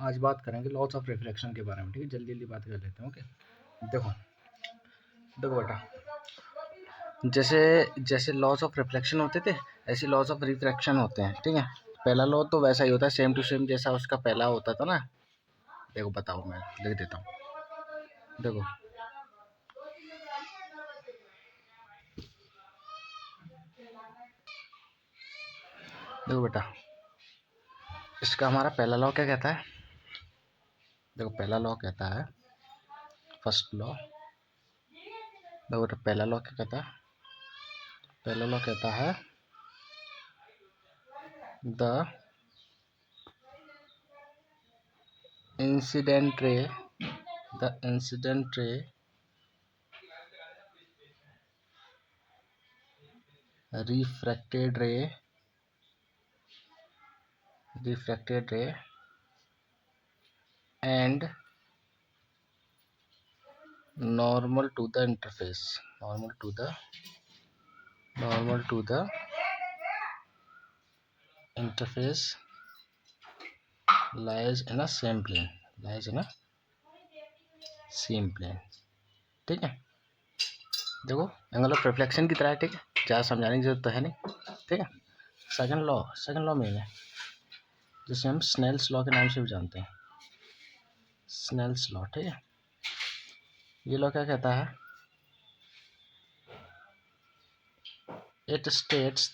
आज बात करेंगे लॉस ऑफ रिफ्लेक्शन के बारे में, ठीक है। जल्दी जल्दी बात कर लेते हैं, ओके। देखो देखो बेटा, जैसे जैसे लॉस ऑफ रिफ्लेक्शन होते थे ऐसे लॉस ऑफ रिफ्रैक्शन होते हैं, ठीक है। पहला लॉ तो वैसा ही होता है, सेम टू सेम जैसा उसका पहला होता था ना। देखो बताओ, मैं लिख देता हूँ। देखो देखो बेटा, इसका हमारा पहला लॉ क्या कहता है। देखो पहला लॉ कहता है, फर्स्ट लॉ। देखो बेटा, पहला लॉ क्या कहता है। पहला लॉ कहता है the incident ray refracted ray and normal to the interface lies in a same plane, ठीक है। देखो एंगल ऑफ रिफ्लेक्शन की तरह है, ठीक है, ज़्यादा समझाने की जरूरत तो है नहीं, ठीक है। सेकंड लॉ में है, जिसे हम स्नेल्स लॉ के नाम से भी जानते हैं, स्नेल्स लॉ, ठीक है। ये लॉ क्या कहता है, इट स्टेट्स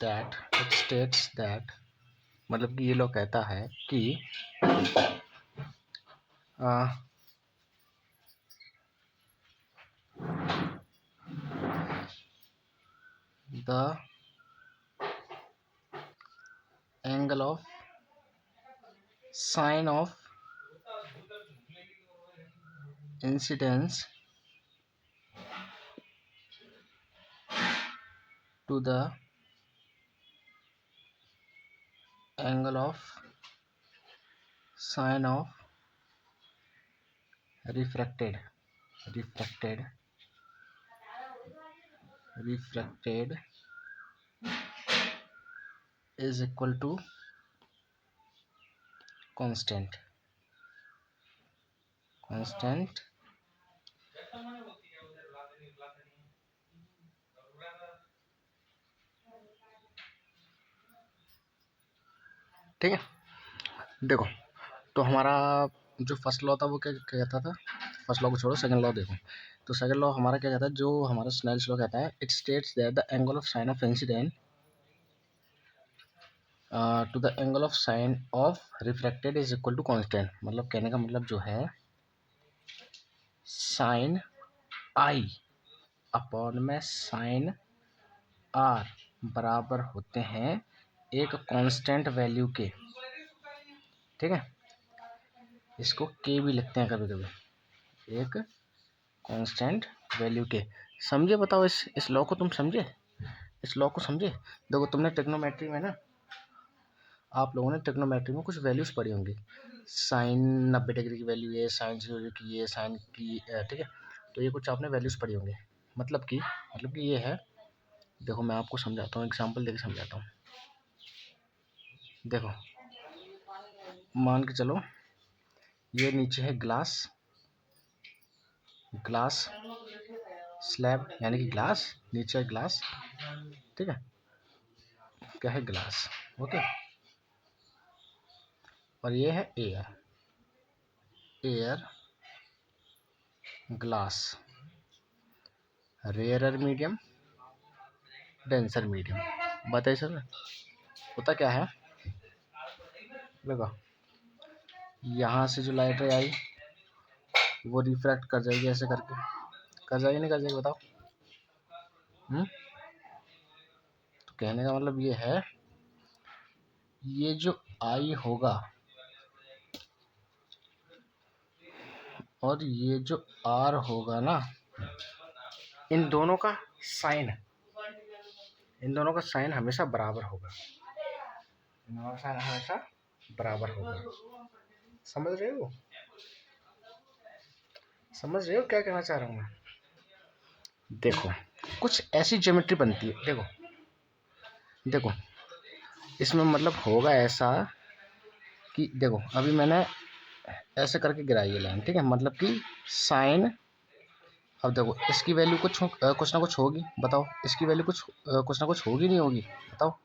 दैट मतलब कि ये लॉ कहता है कि the angle of sine of incidence to the angle of sine of refracted is equal to constant ठीक है। देखो तो हमारा जो फर्स्ट लॉ था वो क्या कहता था, फर्स्ट लॉ को छोड़ो, सेकंड लॉ देखो। तो सेकंड लॉ हमारा क्या कहता है, जो हमारा स्नेल्स लॉ कहता है, it states that the angle of sine of incident to the angle of sine of refracted is equal to constant. मतलब कहने का मतलब जो है, साइन आई अपॉन में साइन आर बराबर होते हैं एक कांस्टेंट वैल्यू के, ठीक है। इसको के भी लिखते हैं कभी कभी, एक कांस्टेंट वैल्यू के। समझे, बताओ इस लॉ को तुम समझे, इस लॉ को समझे। देखो तुमने ट्रिग्नोमेट्री में ना, आप लोगों ने ट्रिग्नोमेट्री में कुछ वैल्यूज पढ़ी होंगी, साइन 90 डिग्री की वैल्यू है, साइन 0 की है, साइन की, ठीक है। तो ये कुछ आपने वैल्यूज पढ़ी होंगी। मतलब कि ये है, देखो मैं आपको समझाता हूँ, एग्जांपल देके समझाता हूँ। देखो मान के चलो, ये नीचे है ग्लास स्लैब, यानी कि ग्लास, नीचे ग्लास, ठीक है, क्या है ग्लास, ओके। और ये है air glass, rarer medium, denser medium. बताइए सर, होता क्या है। देखो यहाँ से जो लाइट रे आई वो रिफ्रैक्ट कर जाएगी, ऐसे करके कर जाएगी, नहीं कर जाएगी, बताओ। तो कहने का मतलब ये है, ये जो आई होगा और ये जो आर होगा ना, इन दोनों का साइन हमेशा बराबर होगा, समझ रहे हो क्या कहना चाह रहा हूँ मैं। देखो कुछ ऐसी ज्योमेट्री बनती है, देखो इसमें मतलब होगा ऐसा कि, देखो अभी मैंने ऐसे करके गिराई ये लाइन, ठीक है, मतलब कि साइन, अब देखो इसकी वैल्यू कुछ ना कुछ होगी, बताओ इसकी वैल्यू कुछ ना कुछ होगी, नहीं होगी, बताओ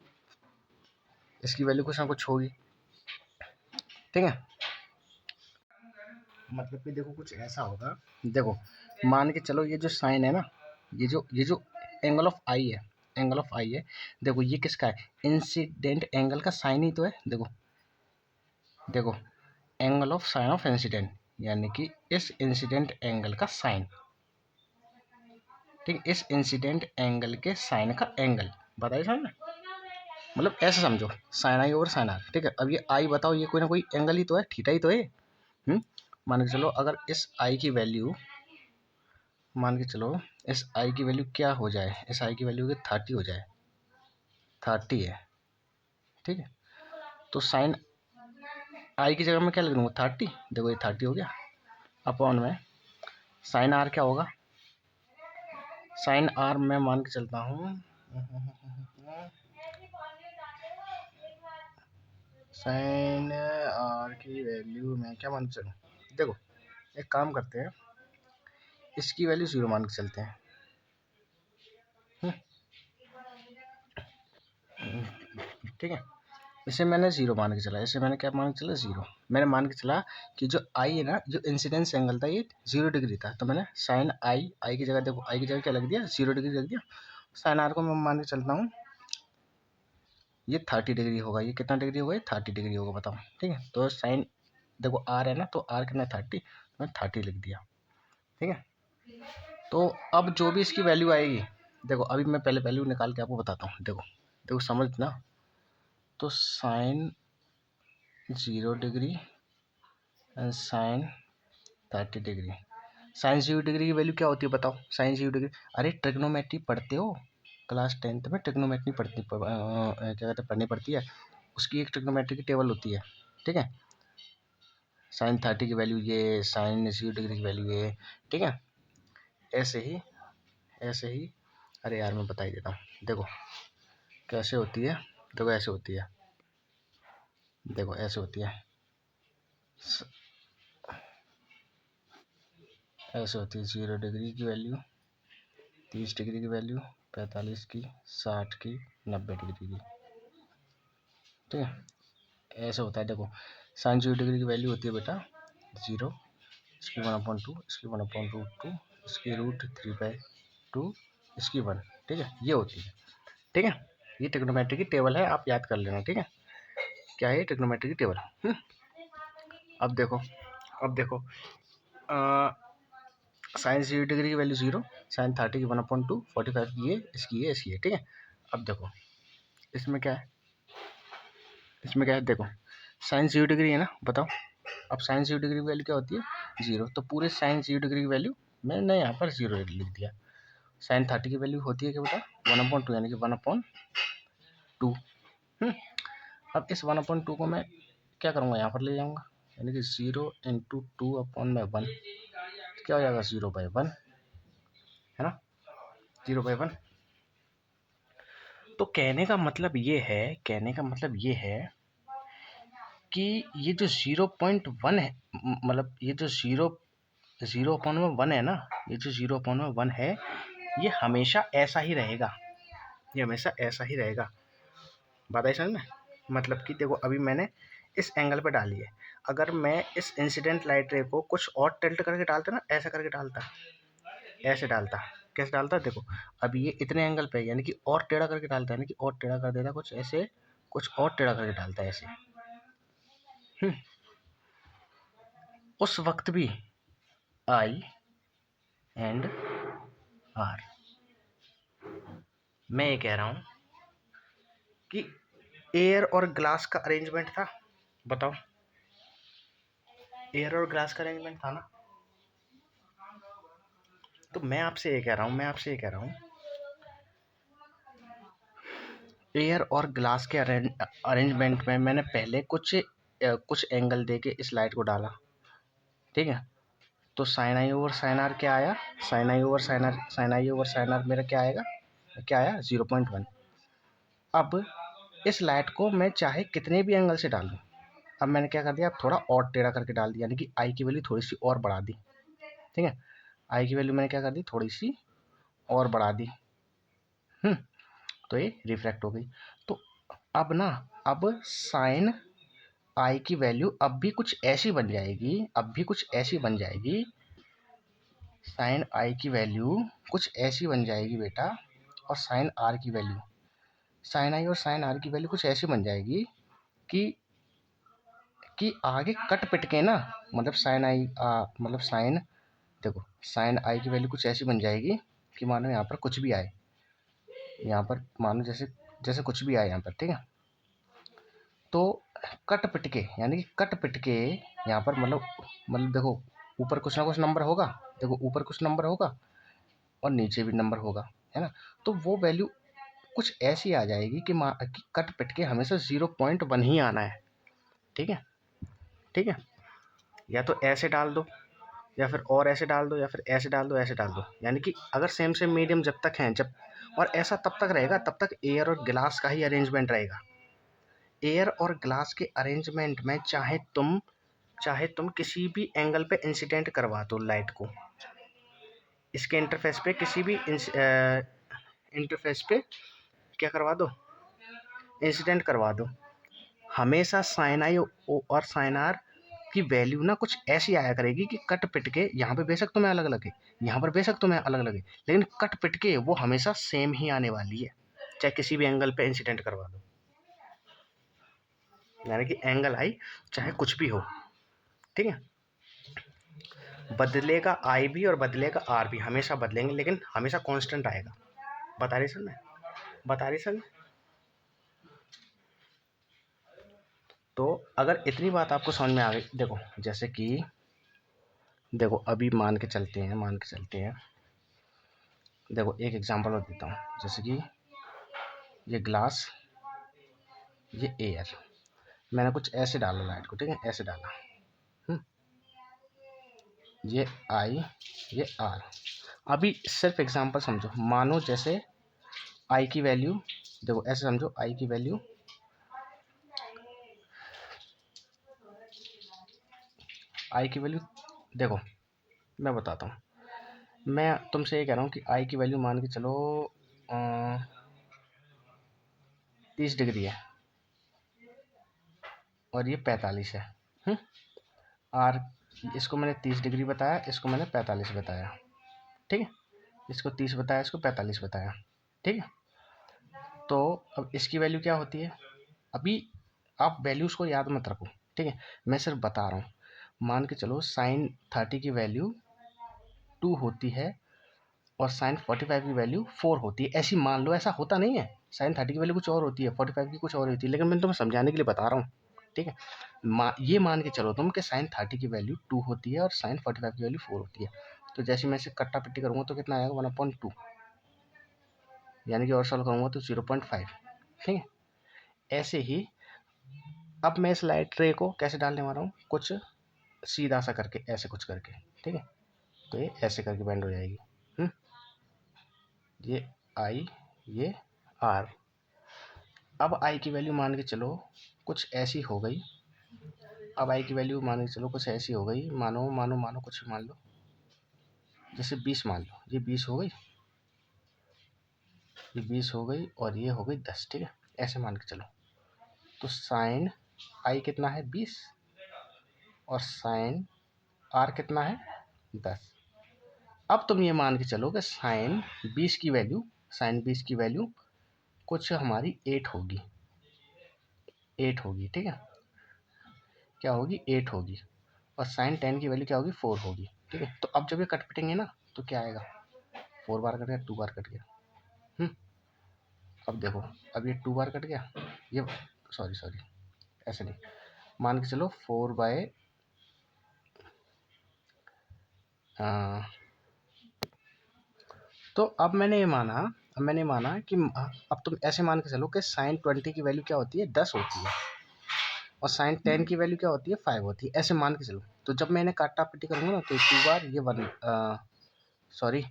इसकी वैल्यू कुछ ना कुछ होगी, ठीक है। मतलब कि देखो कुछ ऐसा होगा, देखो मान के चलो ये जो साइन है ना, ये जो एंगल ऑफ आई है, एंगल ऑफ आई है, देखो ये किसका है, इंसिडेंट एंगल का साइन ही तो है, देखो देखो angle of sine of incident, यानी कि इस इंसिडेंट एंगल का साइन, ठीक, इस इंसिडेंट एंगल के साइन का एंगल, बताइए समझ में, मतलब ऐसे समझो sine I over sine R, ठीक है। अब ये आई बताओ, ये कोई ना कोई एंगल ही तो है, थीटा ही तो है। मान के चलो अगर इस आई की वैल्यू, मान के चलो इस आई की वैल्यू क्या हो जाए, इस आई की वैल्यू की 30 हो जाए, 30 है, ठीक है। तो साइन आई की जगह में क्या लिख दूंगा, 30, देखो ये 30 हो गया, अपॉन में साइन आर क्या होगा, साइन आर मैं मान के चलता हूँ, साइन आर की वैल्यू मैं क्या मान के चलूँ, देखो एक काम करते हैं, इसकी वैल्यू 0 मान के चलते हैं, ठीक है। इसे मैंने 0 मान के चला, इसे मैंने क्या मान के चला, 0, मैंने मान के चला कि जो आई है ना, जो इंसिडेंस एंगल था ये 0 डिग्री था, तो मैंने साइन आई की जगह, देखो आई की जगह क्या लग दिया, 0 डिग्री रख दिया, साइन आर को मैं मान के चलता हूँ ये 30 डिग्री होगा, ये कितना डिग्री होगा, ये 30 डिग्री होगा, बताओ, ठीक है। तो साइन, देखो आर है ना, तो आर कितना 30, मैंने 30 लिख दिया, ठीक है। तो अब जो भी इसकी वैल्यू आएगी, देखो अभी मैं पहले वैल्यू निकाल के आपको बताता हूँ, देखो देखो समझना, तो sine 0 degree and sine 30 degree, sine 0 degree की वैल्यू क्या होती है बताओ, साइन 0 डिग्री, अरे ट्रिग्नोमेट्री पढ़ते हो क्लास 10th में, ट्रिग्नोमेट्री क्या कहते हैं पढ़नी पड़ती है, उसकी एक ट्रिग्नोमेट्री की टेबल होती है, ठीक है, साइन 30 की वैल्यू ये, साइन 0 डिग्री की वैल्यू ये, ठीक है। ऐसे ही अरे यार मैं बता ही देता हूँ, देखो कैसे होती है, देखो ऐसे होती है, देखो ऐसे होती है, ऐसे होती है 0 डिग्री की वैल्यू, 30 डिग्री की वैल्यू, 45 की, 60 की, 90 डिग्री की, ठीक है। ऐसे होता है, देखो साइन 0 डिग्री की वैल्यू होती है बेटा 0, इसकी 1/2, इसकी 1/√2, इसकी √3/2, इसकी 1, ठीक है, ये होती है, ठीक है। ये ट्रिग्नोमेट्री की टेबल है, आप याद कर लेना, ठीक है, क्या है ट्रिग्नोमेट्री की टेबल। अब देखो साइन 0 डिग्री की वैल्यू 0, साइन 30 की 1/2, 45 की ये, इसकी ये, ठीक है। अब देखो इसमें क्या है, देखो साइन 0 डिग्री है ना, बताओ अब साइन 0 डिग्री की वैल्यू क्या होती है 0, तो पूरे साइन 0 डिग्री की वैल्यू मैंने यहाँ पर 0 लिख दिया। साइन 30 की वैल्यू होती है क्या बेटा 1/2, यानी कि 1/2। अब इस 1/2 को मैं क्या करूँगा, यहाँ पर ले जाऊँगा, यानी कि 0 × 2/1, क्या हो जाएगा 0/1, है ना, 0/1। तो कहने का मतलब ये है कि ये जो 0.1 है, मतलब ये जो 0/1 है ना, ये जो 0/1 है, ये हमेशा ऐसा ही रहेगा, ये हमेशा ऐसा ही रहेगा, बात आई समझ में। मतलब कि देखो अभी मैंने इस एंगल पे डाली है, अगर मैं इस इंसिडेंट लाइट रे को कुछ और टिल्ट करके डालता ना, ऐसा करके डालता, ऐसे डालता, कैसे डालता, देखो अभी ये इतने एंगल पे है, यानी कि और टेढ़ा करके डालता है, यानी कि और टेढ़ा कर देता, कुछ ऐसे, कुछ और टेढ़ा करके डालता है ऐसे। उस वक्त भी आई एंड आर, मैं ये कह रहा हूं कि एयर और ग्लास का अरेंजमेंट था, बताओ एयर और ग्लास का अरेंजमेंट था ना, तो मैं आपसे ये कह रहा हूं एयर और ग्लास के अरेंजमेंट में मैंने पहले कुछ एंगल दे के इस लाइट को डाला, ठीक है। तो sine I over sine R क्या आया, sine I over sine R मेरा क्या आएगा, क्या आया 0.1। अब इस लाइट को मैं चाहे कितने भी एंगल से डालूं, अब मैंने क्या कर दिया, अब थोड़ा और टेढ़ा करके डाल दिया, यानी कि आई की वैल्यू थोड़ी सी और बढ़ा दी। ठीक है, आई की वैल्यू मैंने क्या कर दी, थोड़ी सी और बढ़ा दी। तो ये रिफ्रैक्ट हो गई। तो अब ना, अब साइन आई की वैल्यू अब भी कुछ ऐसी बन जाएगी, अब भी कुछ ऐसी बन जाएगी, साइन आई की वैल्यू कुछ ऐसी बन जाएगी बेटा, और साइन आर की वैल्यू, साइन आई और साइन आर की वैल्यू कुछ ऐसी बन जाएगी कि आगे कट पिट के ना, मतलब साइन आई मतलब साइन, देखो साइन आई की वैल्यू कुछ ऐसी बन जाएगी कि मानो यहाँ पर कुछ भी आए, यहाँ पर मानो जैसे जैसे कुछ भी आए यहाँ पर, ठीक है, तो कट पिट के, यानी कि कट पिट के यहाँ पर मतलब देखो ऊपर कुछ ना कुछ नंबर होगा, देखो ऊपर कुछ नंबर होगा और नीचे भी नंबर होगा, है ना, तो वो वैल्यू कुछ ऐसी आ जाएगी कि कट पिट के हमेशा 0.1 ही आना है। ठीक है, ठीक है, या तो ऐसे डाल दो, या फिर और ऐसे डाल दो, या फिर ऐसे डाल दो, ऐसे डाल दो, यानी कि अगर सेम सेम मीडियम जब तक हैं, जब, और ऐसा तब तक रहेगा, तब तक एयर और ग्लास का ही अरेंजमेंट रहेगा। एयर और ग्लास के अरेंजमेंट में चाहे तुम किसी भी एंगल पे इंसिडेंट करवा दो लाइट को, इसके इंटरफेस पे किसी भी इंटरफेस पे क्या करवा दो, इंसिडेंट करवा दो, हमेशा साइन आई और साइन आर की वैल्यू ना कुछ ऐसी आया करेगी कि कट पिट के यहाँ पे बेशक तुम्हें अलग लगे, यहाँ पर बेशक तुम्हें अलग लगे, लेकिन कट पिट के वो हमेशा सेम ही आने वाली है, चाहे किसी भी एंगल पे इंसिडेंट करवा दो, यानी कि एंगल आई चाहे कुछ भी हो। ठीक है, बदलेगा आई भी और बदलेगा आर भी, हमेशा बदलेंगे लेकिन हमेशा कांस्टेंट आएगा। बता रही सर मैं, बता रही सर। तो अगर इतनी बात आपको समझ में आ गई, देखो जैसे कि देखो अभी मान के चलते हैं, देखो एक एग्जांपल और देता हूँ, जैसे कि ये ग्लास, ये एयर, मैंने कुछ ऐसे डाला लाइट को, ठीक है, ऐसे डाला, ये आई, ये आर। अभी सिर्फ एग्जांपल समझो, मानो जैसे आई की वैल्यू, देखो ऐसे समझो, आई की वैल्यू, देखो मैं बताता हूँ, मैं तुमसे ये कह रहा हूँ कि आई की वैल्यू मान के चलो 30 डिग्री है और ये 45 है। आर, इसको मैंने 30 डिग्री बताया, इसको मैंने 45 बताया, ठीक है, इसको 30 बताया, इसको 45 बताया, ठीक है। तो अब इसकी वैल्यू क्या होती है, अभी आप वैल्यूज़ को याद मत रखो, ठीक है, मैं सिर्फ बता रहा हूँ। मान के चलो साइन 30 की वैल्यू 2 होती है और साइन 45 की वैल्यू 4 होती है, ऐसी मान लो, ऐसा होता नहीं है, साइन 30 की वैल्यू कुछ और होती है, 45 की कुछ और होती है, लेकिन मैं तुम्हें समझाने के लिए बता रहा हूँ, ठीक है। ये मान के चलो तुम कि साइन 30 की वैल्यू 2 होती है और साइन 45 की वैल्यू 4 होती है, तो जैसे मैं इसे कट्टा पिट्टी करूँगा तो कितना आएगा, 1/2, यानी कि और सॉल्व करूँगा तो 0.5, ठीक है। ऐसे ही अब मैं इस लाइट रे को कैसे डालने वाला हूँ, कुछ सीधा सा करके, ऐसे कुछ करके, ठीक है, तो ये ऐसे करके बेंड हो जाएगी। ये आई, ये आर। अब आई की वैल्यू मान के चलो कुछ ऐसी हो गई, अब आई की वैल्यू मान के चलो कुछ ऐसी हो गई, मानो मानो मानो कुछ मान लो, जैसे 20 मान लो, ये 20 हो गई, ये 20 हो गई और ये हो गई 10, ठीक है, ऐसे मान के चलो। तो साइन आई कितना है, 20, और साइन आर कितना है, 10। अब तुम ये मान के चलो कि साइन 20 की वैल्यू, साइन 20 की वैल्यू कुछ हमारी 8 होगी, 8 होगी, ठीक है, क्या होगी, 8 होगी, और साइन 10 की वैल्यू क्या होगी, 4 होगी, ठीक है। तो अब जब ये कट पिटेंगे ना तो क्या आएगा, 4 बार कट गया, 2 बार कट गया, अब देखो, अब ये 2 बार कट गया, ये सॉरी सॉरी ऐसे नहीं, मान के चलो 4 बाय, तो अब मैंने माना कि अब तुम ऐसे मान के चलो कि साइन 20 की वैल्यू क्या होती है, 10 होती है, और साइन 10 की वैल्यू क्या होती है, 5 होती है, ऐसे मान के चलो। तो जब मैं इन्हें काटा पिटी करूँगा ना तो 2 बार ये 1, सॉरी,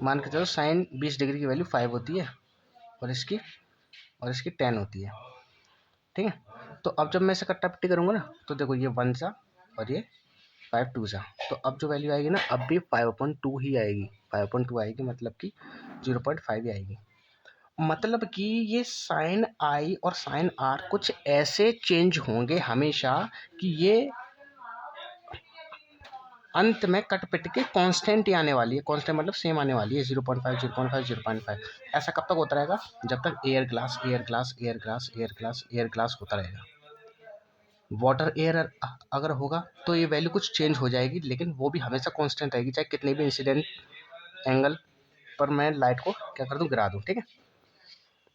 मान के चलो साइन 20 डिग्री की वैल्यू 5 होती है और इसकी 10 होती है, ठीक है। तो अब जब मैं इसे कट्टा पट्टी करूँगा ना, तो देखो ये 1 सा और ये 5 2 सा, तो अब जो वैल्यू आएगी ना, अब भी 5/2 ही आएगी, 5/2 आएगी, मतलब कि 0.5 ही आएगी। मतलब कि ये साइन आई और साइन आर कुछ ऐसे चेंज होंगे हमेशा कि ये अंत में कट पिट के कांस्टेंट ही आने वाली है। कांस्टेंट मतलब सेम आने वाली है, 0.5 0.5 0.5। ऐसा कब तक होता रहेगा? जब तक air glass air glass air glass air glass air glass होता रहेगा। वाटर एयर अगर होगा तो ये वैल्यू कुछ चेंज हो जाएगी, लेकिन वो भी हमेशा कांस्टेंट रहेगी, चाहे कितने भी इंसिडेंट एंगल पर मैं लाइट को क्या कर दूं, गिरा दूं, ठीक है।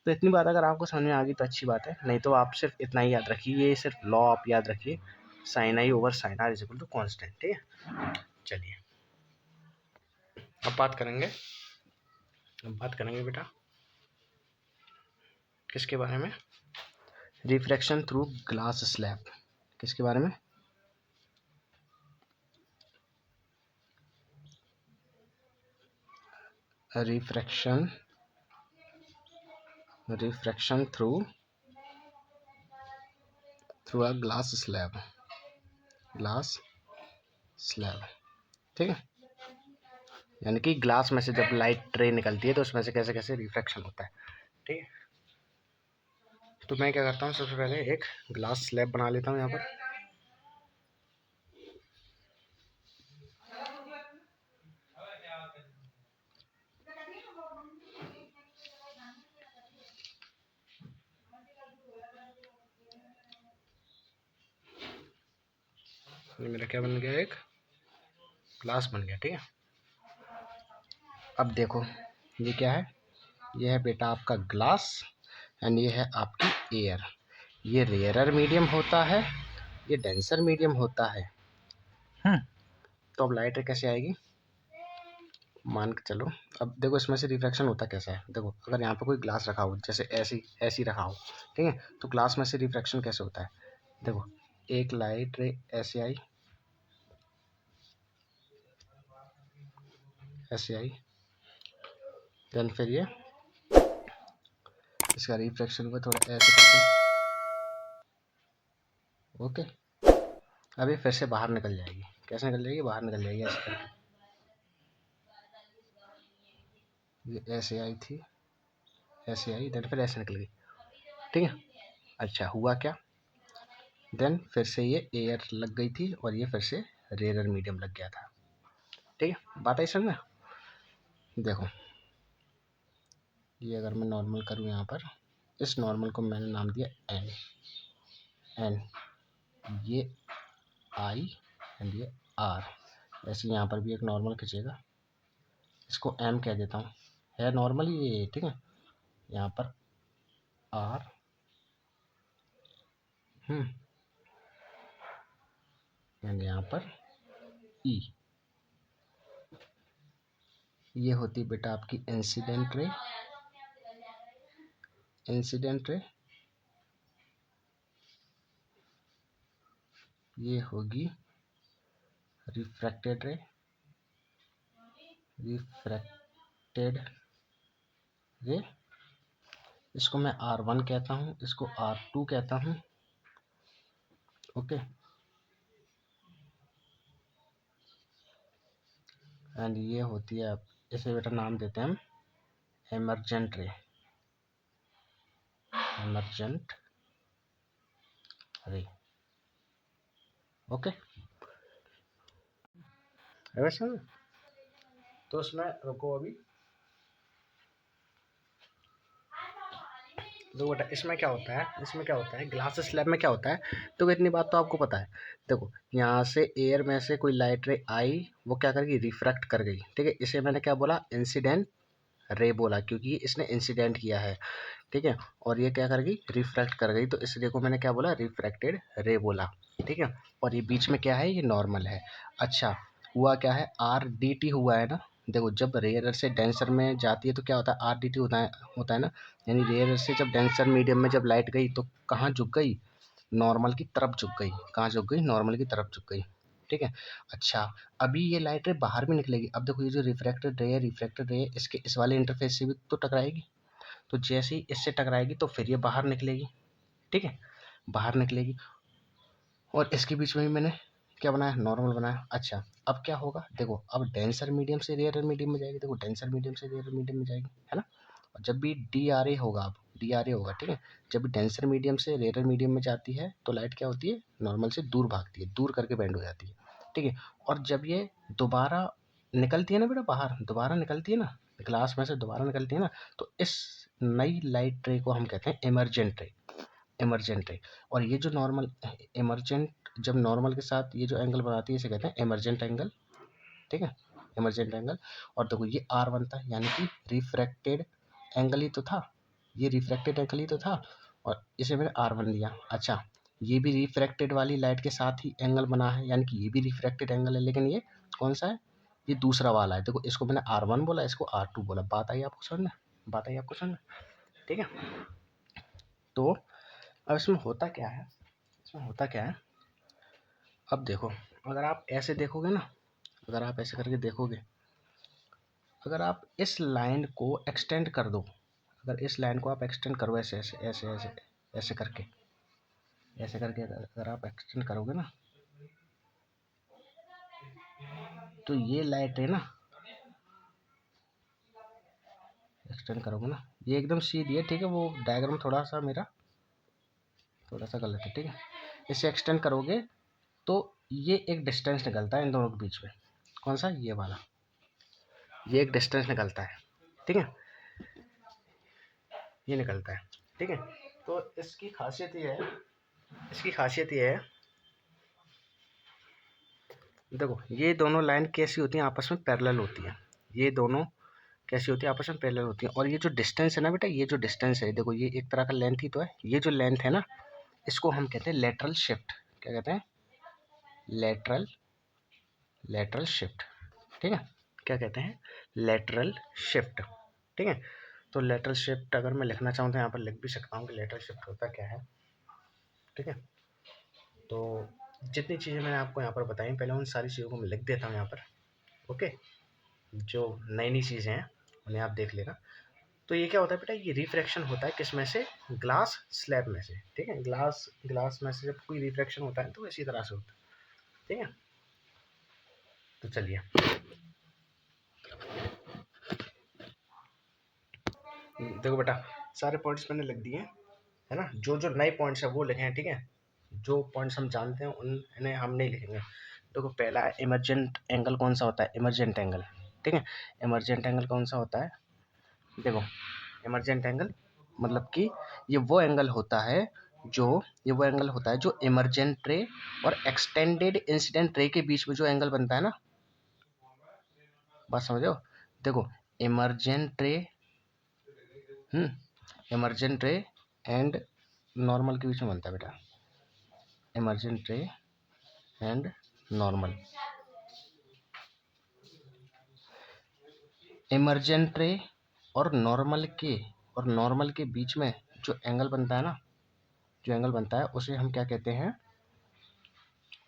तो इतनी बात अगर आपको समझ में आ गई तो अच्छी बात है, नहीं तो आप सिर्फ इतना ही याद रखिए, ये सिर्फ लॉ आप याद रखिए, sine I over sine R is equal to constant, ठीक है। चलिए अब बात करेंगे बेटा किसके बारे में? Refraction through glass slab. किसके बारे में? Refraction through a glass slab, ठीक है। यानी कि ग्लास में से जब लाइट रे निकलती है तो उसमें से कैसे कैसे रिफ्रैक्शन होता है, ठीक है। तो मैं क्या करता हूँ, सबसे पहले एक ग्लास स्लैब बना लेता हूँ यहाँ पर। ये मेरा क्या बन गया, एक ग्लास बन गया, ठीक है। अब देखो ये क्या है, ये है बेटा आपका ग्लास एंड ये है आपकी एयर। ये रेयरर मीडियम होता है, ये डेंसर मीडियम होता है। तो अब लाइट कैसे आएगी, मान के चलो। अब देखो इसमें से रिफ्रैक्शन होता कैसा है, देखो अगर यहाँ पे कोई ग्लास रखा हो, जैसे ऐसी रखा हो, ठीक है, तो ग्लास में से रिफ्रैक्शन कैसे होता है, देखो एक लाइट रे ऐसे आई, देन फिर ये इसका रिफ्रैक्शन हुआ थोड़ा ऐसे करके, ओके। अब ये फिर से बाहर निकल जाएगी, कैसे निकल जाएगी, बाहर निकल जाएगी ऐसे करके। ये ऐसे आई थी, ऐसे आई, देन फिर ऐसे निकल गई, ठीक है। अच्छा हुआ क्या, देन फिर से ये एयर लग गई थी और ये फिर से रेयर मीडियम लग गया था, ठीक है। बात आई समझ में? देखो ये अगर मैं नॉर्मल करूँ यहाँ पर, इस नॉर्मल को मैंने नाम दिया एन, ये आई एंड ये आर। ऐसे यहाँ पर भी एक नॉर्मल खींचेगा, इसको एम कह देता हूँ, है नॉर्मल ये, ठीक है। यहाँ पर आर एंड यहाँ पर ई। ये होती बेटा आपकी इंसिडेंट रे, ये होगी रिफ्रैक्टेड रे। इसको मैं R1 कहता हूँ, इसको R2 कहता हूँ, ओके। एंड ये होती है, इसे बेटा नाम देते हैं हम एमर्जेंट रे, ओके। वैसे तो उसमें रुको अभी, देखो बेटा इसमें क्या होता है, ग्लास स्लैब में क्या होता है, तो इतनी बात तो आपको पता है। देखो यहाँ से एयर में से कोई लाइट रे आई, वो क्या करेगी, रिफ्रैक्ट कर गई, ठीक है। इसे मैंने क्या बोला, इंसिडेंट रे बोला, क्योंकि इसने इंसिडेंट किया है, ठीक है। और ये क्या कर गई, रिफ्रैक्ट कर गई, तो इसलिए को मैंने क्या बोला, रिफ्रैक्टेड रे बोला, ठीक है। और ये बीच में क्या है, ये नॉर्मल है। अच्छा हुआ क्या है, आर डी टी हुआ है ना। देखो जब रेयर से डेंसर में जाती है तो क्या होता है, आर डी टी होता है ना। यानी रेयर से जब डेंसर मीडियम में जब लाइट गई तो कहाँ झुक गई, नॉर्मल की तरफ झुक गई। कहाँ झुक गई, नॉर्मल की तरफ झुक गई, ठीक है। अच्छा, अभी ये लाइट रे बाहर भी निकलेगी। अब देखो ये जो रिफ्रैक्टेड रे है इसके इस वाले इंटरफेस से भी तो टकराएगी। तो जैसे ही इससे टकराएगी तो फिर ये बाहर निकलेगी, ठीक है, बाहर निकलेगी। और इसके बीच में भी मैंने क्या बनाया, नॉर्मल बनाया। अच्छा, अब क्या होगा, देखो अब डेंसर मीडियम से रेयर मीडियम में जाएगी। देखो डेंसर मीडियम से रेयर मीडियम में जाएगी, है ना। और जब भी डी आर ए होगा, अब डी आर ए होगा, ठीक है, जब भी डेंसर मीडियम से रेयर मीडियम में जाती है तो लाइट क्या होती है, नॉर्मल से दूर भागती है, दूर करके बेंड हो जाती है, ठीक है। और जब ये दोबारा निकलती है ना बेटा बाहर, दोबारा निकलती है ना, ग्लास में से दोबारा निकलती है ना, तो इस नई लाइट रे को हम कहते हैं इमरजेंट रे, इमरजेंट रे। और ये जो नॉर्मल इमरजेंट, जब नॉर्मल के साथ ये जो एंगल बनाती है इसे कहते हैं इमरजेंट एंगल, ठीक है, इमरजेंट एंगल। और देखो ये आर बनता है, यानी कि रिफ्रैक्टेड एंगल ही तो था, ये रिफ्रैक्टेड एंगल ही तो था, और इसे मैंने आर वन दिया। अच्छा, ये भी रिफ्रैक्टेड वाली लाइट के साथ ही एंगल बना है, यानी कि ये भी रिफ्रैक्टेड एंगल है, लेकिन ये कौन सा है, ये दूसरा वाला है। देखो इसको मैंने आर वन बोला, इसको आर टू बोला। बात आई आपको समझ में, बात आई आपको समझ में, ठीक है। तो अब इसमें होता क्या है, इसमें होता क्या है, अब देखो, अगर आप ऐसे देखोगे ना, अगर आप ऐसे करके देखोगे, अगर आप इस लाइन को एक्सटेंड कर दो, अगर इस लाइन को आप एक्सटेंड करो ऐसे ऐसे ऐसे ऐसे ऐसे करके, ऐसे करके अगर आप एक्सटेंड करोगे ना, तो ये लाइट है ना, एक्सटेंड करोगे ना, ये एकदम सीधी है, ठीक है। वो डायग्राम थोड़ा सा मेरा थोड़ा सा गलत है, ठीक है। इसे एक्सटेंड करोगे तो ये एक डिस्टेंस निकलता है इन दोनों के बीच में, कौन सा, ये वाला, ये एक डिस्टेंस निकलता है, ठीक है, ये निकलता है, ठीक है। तो इसकी खासियत ये है, इसकी खासियत ये है, देखो ये दोनों लाइन कैसी होती हैं, आपस में पैरेलल होती हैं, ये दोनों कैसी होती है, आपस में पैरेलल होती है। और ये जो डिस्टेंस है ना बेटा, ये जो डिस्टेंस है, देखो ये एक तरह का लेंथ ही तो है, ये जो लेंथ है ना, इसको हम कहते हैं लेटरल शिफ्ट। क्या कहते हैं, लेटरल, लेटरल शिफ्ट, ठीक है। क्या कहते हैं, लेटरल शिफ्ट, ठीक है। तो लेटरल शिफ्ट अगर मैं लिखना चाहूँ तो यहाँ पर लिख भी सकता हूँ कि लेटरल शिफ्ट होता क्या है, ठीक है। तो जितनी चीज़ें मैंने आपको यहाँ पर बताई, पहले उन सारी चीज़ों को मैं लिख देता हूँ यहाँ पर, ओके। जो नई नई चीज़ें हैं उन्हें आप देख लेना। तो ये क्या होता है बेटा, ये रिफ्रैक्शन होता है किस में से, ग्लास स्लैब में से, ठीक है। ग्लास ग्लास में से जब कोई रिफ्रैक्शन होता है तो इसी तरह से होता है, ठीक है। तो चलिए, देखो बेटा सारे पॉइंट्स मैंने लिख दिए, है ना। जो जो नए पॉइंट्स हैं वो लिखे हैं, ठीक है। जो पॉइंट्स हम जानते हैं उन्हें हम नहीं लिखेंगे। देखो पहला है इमरजेंट एंगल, कौन सा होता है, इमरजेंट एंगल, ठीक है। इमरजेंट एंगल कौन सा होता है, देखो इमरजेंट एंगल मतलब कि ये वो एंगल होता है जो, ये वो एंगल होता है जो इमरजेंट रे और एक्सटेंडेड इंसिडेंट रे के बीच में जो एंगल बनता है ना, बात समझो। देखो emergent ray, emergent ray and normal के बीच में बनता है बेटा, emergent ray and normal, emergent ray और नॉर्मल के बीच में जो एंगल बनता है ना, जो एंगल बनता है उसे हम क्या कहते हैं,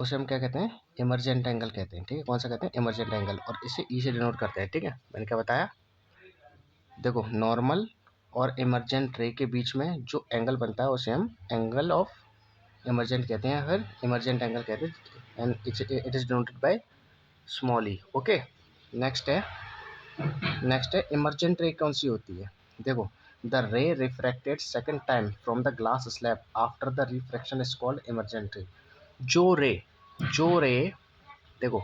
उसे हम क्या कहते हैं, इमरजेंट एंगल कहते हैं, ठीक है। कौन सा कहते हैं, इमरजेंट एंगल, और इसे ई से डिनोट करते हैं, ठीक है। मैंने क्या बताया, देखो नॉर्मल और इमरजेंट रे के बीच में जो एंगल बनता है उसे हम एंगल ऑफ इमरजेंट कहते हैं, फिर इमरजेंट एंगल कहते हैं, and it is denoted by small E, okay. Next है, नेक्स्ट है इमरजेंट रे कौन सी होती है, देखो द रे refracted second time from the glass slab after the refraction is called emergent ray. जो रे, जो रे, देखो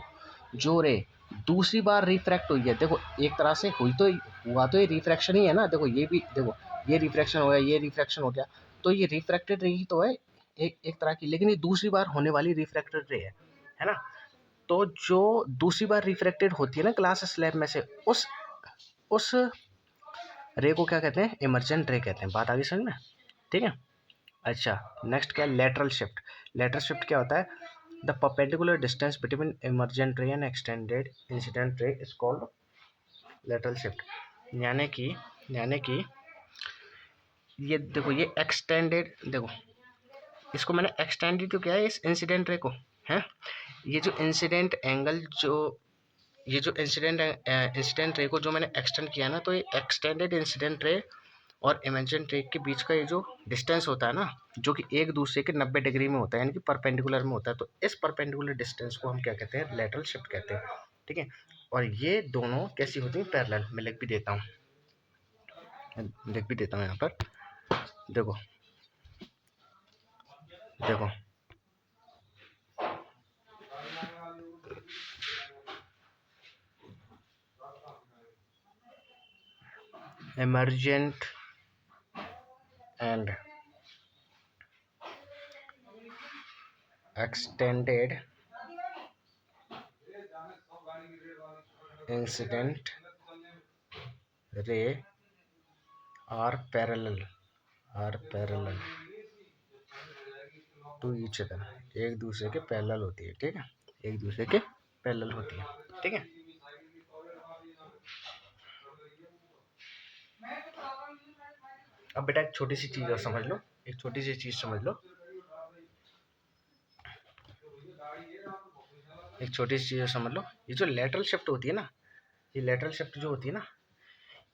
जो रे दूसरी बार रिफ्रैक्ट हुई है, देखो एक तरह से हुई तो, हुआ तो ये रिफ्रैक्शन ही है ना, देखो ये भी, देखो ये रिफ्रैक्शन हो गया, ये रिफ्रैक्शन हो गया, तो ये रिफ्रैक्टेड रे ही तो है एक तरह की, लेकिन ये दूसरी बार होने वाली रिफ्रैक्टेड रे है ना। तो जो दूसरी बार रिफ्रैक्टेड होती है ना ग्लास स्लैब में से, उस रे को क्या कहते हैं, इमरजेंट रे कहते हैं। बात आगे समझ में, ठीक है। अच्छा, नेक्स्ट क्या है, लेटरल शिफ्ट। लेटरल शिफ्ट क्या होता है, the perpendicular distance between emergent ray and extended incident ray is called lateral shift. यानी कि ये देखो, ये एक्सटेंडेड, देखो इसको मैंने एक्सटेंडेड तो किया है इस इंसिडेंट रे को, है, ये जो इंसिडेंट एंगल ये जो इंसिडेंट रे को जो मैंने एक्सटेंड किया ना, तो ये एक्सटेंडेड इंसिडेंट रे और इमेजिन रे के बीच का ये जो डिस्टेंस होता है ना, जो कि एक दूसरे के 90 डिग्री में होता है, यानी कि परपेंडिकुलर में होता है, तो इस परपेंडिकुलर डिस्टेंस को हम क्या कहते हैं? लेटरल शिफ्ट कहते हैं। ठीक है, और ये दोनों कैसी होती हैं? पैरेलल। मैं लिख भी देता हूँ यहाँ पर। देखो देखो, emergent and extended incident ray are parallel to each other। एक दूसरे के पैरेलल होती है। ठीक है, एक दूसरे के पैरेलल होती है। ठीक है, अब बेटा एक छोटी सी चीज और समझ लो, एक छोटी सी चीज समझ लो, एक छोटी सी चीज समझ लो। ये जो लेटरल शिफ्ट होती है ना, ये लेटरल शिफ्ट जो होती है ना,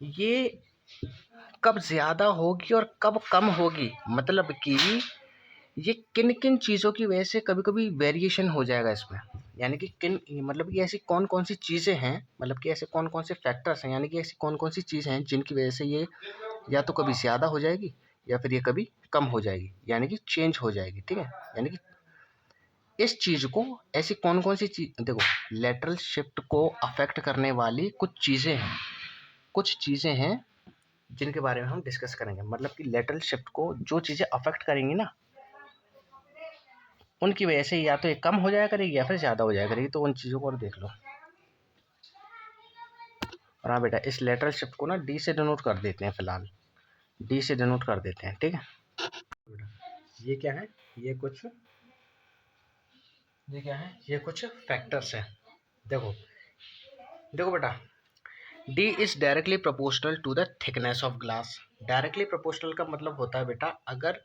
ये कब ज्यादा होगी और कब कम होगी, मतलब कि ये किन किन चीज़ों की वजह से कभी कभी वेरिएशन हो जाएगा इसमें, यानी कि किन, मतलब कि ऐसी कौन कौन सी चीज़ें हैं, मतलब कि ऐसे कौन कौन से फैक्टर्स हैं, यानी कि ऐसी कौन कौन सी चीज़ें हैं जिनकी वजह से ये या तो कभी ज़्यादा हो जाएगी या फिर ये कभी कम हो जाएगी, यानी कि चेंज हो जाएगी। ठीक है, यानी कि इस चीज़ को, ऐसी कौन कौन सी चीज़, देखो लेटरल शिफ्ट को अफेक्ट करने वाली कुछ चीज़ें हैं जिनके बारे में हम डिस्कस करेंगे। मतलब कि लेटरल शिफ्ट को जो चीज़ें अफेक्ट करेंगी ना, उनकी वजह से या तो ये कम हो जाया करेगी या फिर ज़्यादा हो जाया करेगी। तो उन चीज़ों को और देख लो। और हाँ बेटा, इस लेटरल शिफ्ट को ना डी से डिनोट कर देते हैं, फिलहाल डी से डिनोट कर देते हैं। ठीक है, ये क्या है? ये कुछ फैक्टर्स हैं। देखो देखो बेटा, D is directly proportional to the thickness of glass. Directly proportional का मतलब होता है बेटा, अगर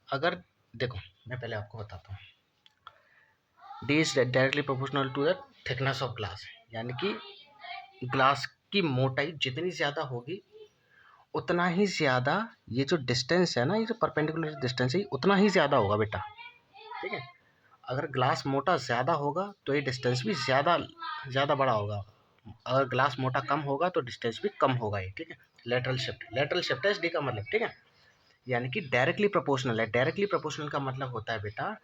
अगर देखो, मैं पहले आपको बताता हूँ। D is directly proportional to the thickness of glass, यानी कि ग्लास की मोटाई जितनी ज़्यादा होगी उतना ही ज़्यादा ये जो डिस्टेंस है ना, ये जो परपेंडिकुलर डिस्टेंस है, उतना ही ज़्यादा होगा बेटा। ठीक है, अगर ग्लास मोटा ज़्यादा होगा तो ये डिस्टेंस भी ज़्यादा बड़ा होगा, अगर ग्लास मोटा कम होगा तो डिस्टेंस भी कम होगा ये। ठीक है, लेटरल शिफ्ट है एस डी का मतलब। ठीक है, यानी कि डायरेक्टली प्रोपोर्शनल है। डायरेक्टली प्रोपोर्शनल का मतलब होता है बेटा,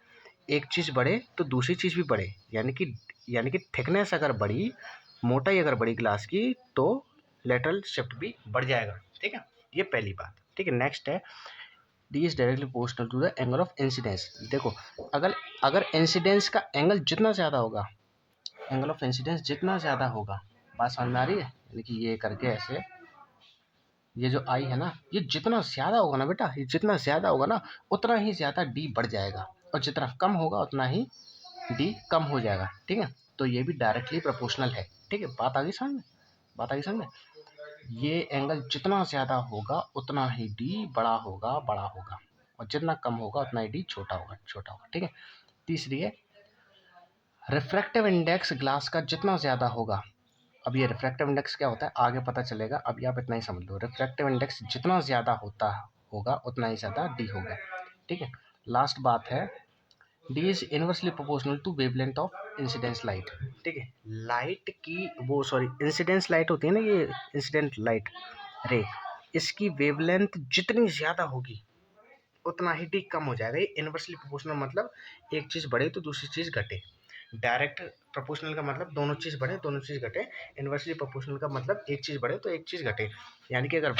एक चीज़ बढ़े तो दूसरी चीज़ भी बढ़े, यानी कि थिकनेस अगर बढ़ी, मोटाई अगर बढ़ी ग्लास की, तो लेटरल शिफ्ट भी बढ़ जाएगा। ठीक है, ये पहली बात। ठीक है, नेक्स्ट है, D is directly proportional to the angle of incidence. देखो, अगर इंसिडेंस का एंगल जितना ज़्यादा होगा, एंगल ऑफ इंसिडेंस जितना ज़्यादा होगा, बात समझ में आ रही है? यानी कि ये करके ऐसे, ये जो आई है ना, ये जितना ज़्यादा होगा ना बेटा, ये जितना ज़्यादा होगा ना, उतना ही ज़्यादा डी बढ़ जाएगा, और जितना कम होगा उतना ही डी कम हो जाएगा। ठीक है, तो ये भी डायरेक्टली प्रोपोर्शनल है। ठीक है, बात आ गई समझ में? ये एंगल जितना ज़्यादा होगा उतना ही डी बड़ा होगा, और जितना कम होगा उतना ही डी छोटा होगा। ठीक है, तीसरी है, रिफ्रैक्टिव इंडेक्स ग्लास का जितना ज़्यादा होगा। अब ये रिफ्रैक्टिव इंडेक्स क्या होता है आगे पता चलेगा, अभी आप इतना ही समझ लो। रिफ्रैक्टिव इंडेक्स जितना ज़्यादा होगा उतना ही ज़्यादा डी होगा। ठीक है, लास्ट बात है, D is inversely proportional to wavelength of incidence light. ठीक है, लाइट की इंसिडेंस लाइट होती है ना, ये इंसिडेंट लाइट रे, इसकी वेवलेंथ जितनी ज़्यादा होगी उतना ही डी कम हो जाएगा। ये इनवर्सली प्रोपोर्शनल मतलब एक चीज़ बढ़े तो दूसरी चीज़ घटे। डायरेक्ट प्रोपोर्शनल का मतलब दोनों चीज़ बढ़े दोनों चीज़ घटे। इनवर्सली प्रोपोर्शनल का मतलब एक चीज़ बढ़े तो एक चीज़ घटे, यानी कि अगर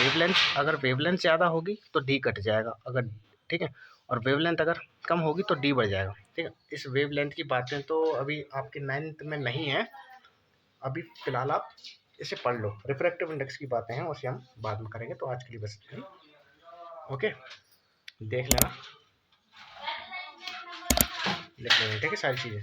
वेवलेंथ ज़्यादा होगी तो डी घट जाएगा, अगर, ठीक है, और वेवलेंथ अगर कम होगी तो डी बढ़ जाएगा। ठीक है, इस वेवलेंथ की बातें तो अभी आपके 9th में नहीं है, अभी फिलहाल आप इसे पढ़ लो। रिफ्रैक्टिव इंडेक्स की बातें हैं, उसे हम बाद में करेंगे। तो आज के लिए बस इतना ही। ओके, देख लेना, लिख लेना। ठीक है, सारी चीज़ें।